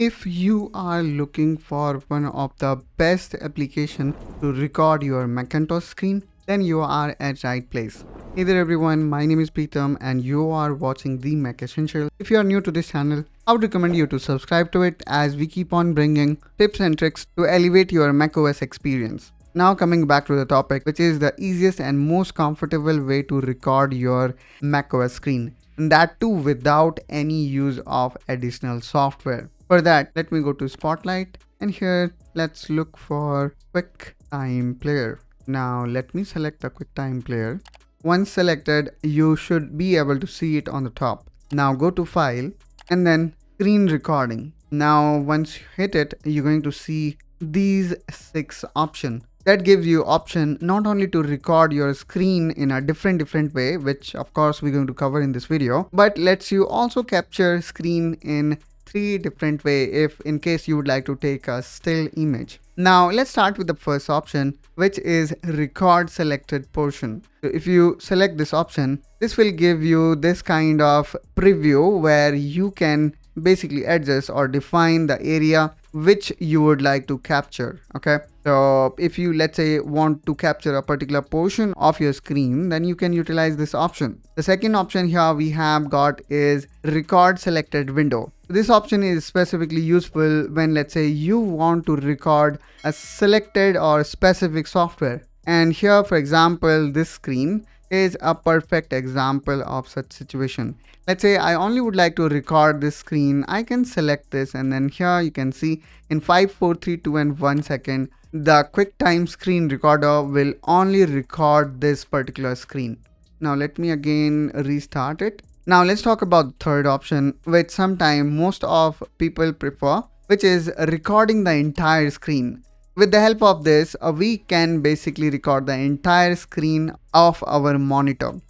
If you are looking for one of the best application to record your Macintosh screen, then you are at right place. Hey there everyone, my name is Preetham and you are watching the Mac Essential. If you are new to this channel, I would recommend you to subscribe to it as we keep on bringing tips and tricks to elevate your macOS experience. Now coming back to the topic, which is the easiest and most comfortable way to record your macOS screen, and that too without any use of additional software. For that, let me go to Spotlight and here let's look for QuickTime Player. Now let me select the QuickTime Player. Once selected, you should be able to see it on the top. Now go to File and then Screen Recording. Now once you hit it, you're going to see these 6 options. That gives you option not only to record your screen in a different way, which of course we're going to cover in this video, but lets you also capture screen in 3 different way if in case you would like to take a still image. Now let's start with the first option, which is record selected portion. So if you select this option, this will give you this kind of preview where you can basically adjust or define the area which you would like to capture. Okay, so if you, let's say, want to capture a particular portion of your screen, then you can utilize this option. The second option here we have got is record selected window. This option is specifically useful when, let's say, you want to record a selected or specific software. And here, for example, this screen is a perfect example of such situation. Let's say I only would like to record this screen. I can select this and then here you can see in 5, 4, 3, 2 and 1 second, the QuickTime screen recorder will only record this particular screen. Now let me again restart it. Now let's talk about the third option, which sometimes most of people prefer, which is recording the entire screen. With the help of this, we can basically record the entire screen of our monitor.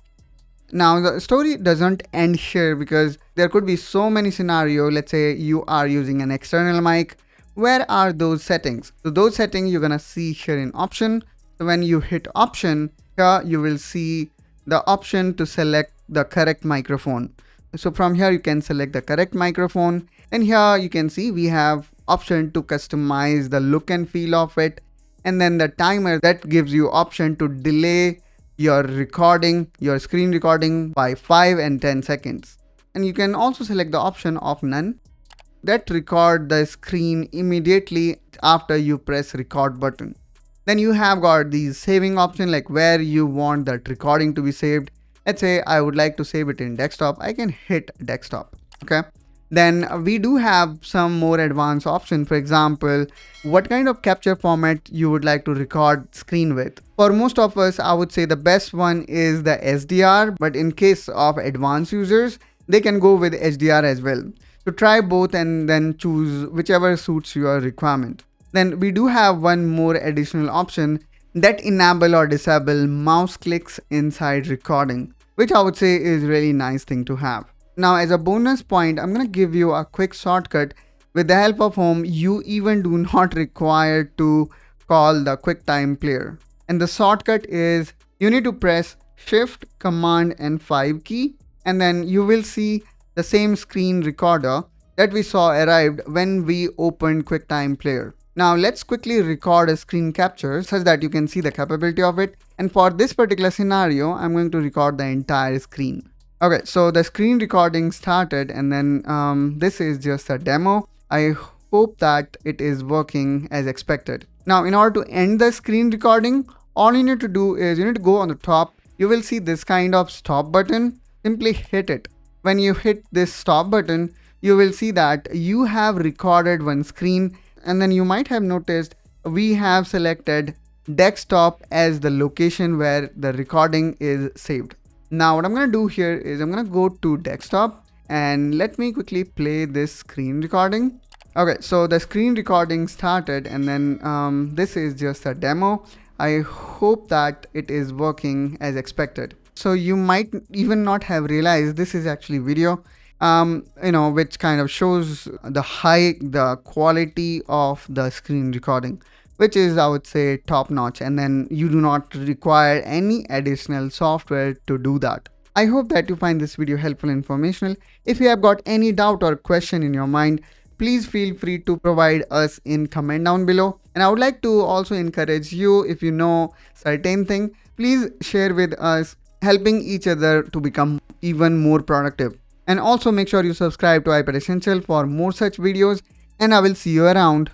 Now the story doesn't end here because there could be so many scenarios. Let's say you are using an external mic. Where are those settings? So those settings you're gonna see here in option. So when you hit option, here you will see the option to select the correct microphone. So from here you can select the correct microphone, and here you can see we have option to customize the look and feel of it, and then the timer that gives you option to delay your recording, your screen recording by 5 and 10 seconds. And you can also select the option of none that record the screen immediately after you press record button. Then you have got these saving option, like where you want that recording to be saved. Let's say I would like to save it in desktop. I can hit desktop. Okay. Then we do have some more advanced option. For example, what kind of capture format you would like to record screen with. For most of us, I would say the best one is the SDR, but in case of advanced users, they can go with HDR as well. So try both and then choose whichever suits your requirement. Then we do have one more additional option that enable or disable mouse clicks inside recording, which I would say is really nice thing to have. Now as a bonus point, I'm going to give you a quick shortcut with the help of whom you even do not require to call the QuickTime Player. And the shortcut is you need to press Shift, Command and 5 key, and then you will see the same screen recorder that we saw arrived when we opened QuickTime Player. Now let's quickly record a screen capture such that you can see the capability of it. And for this particular scenario, I'm going to record the entire screen. Okay, so the screen recording started, and then this is just a demo. I hope that it is working as expected. Now in order to end the screen recording, all you need to do is you need to go on the top. You will see this kind of stop button. Simply hit it. When you hit this stop button, you will see that you have recorded one screen. And then you might have noticed we have selected desktop as the location where the recording is saved. Now what I'm going to do here is I'm going to go to desktop and let me quickly play this screen recording. Okay, so the screen recording started, and then this is just a demo. I hope that it is working as expected. So you might even not have realized this is actually video. Which kind of shows the quality of the screen recording, which is, I would say, top notch. And then you do not require any additional software to do that. I hope that you find this video helpful and informational. If you have got any doubt or question in your mind, please feel free to provide us in comment down below. And I would like to also encourage you, if you know certain thing, please share with us, helping each other to become even more productive. And also make sure you subscribe to iPad Essential for more such videos, and I will see you around.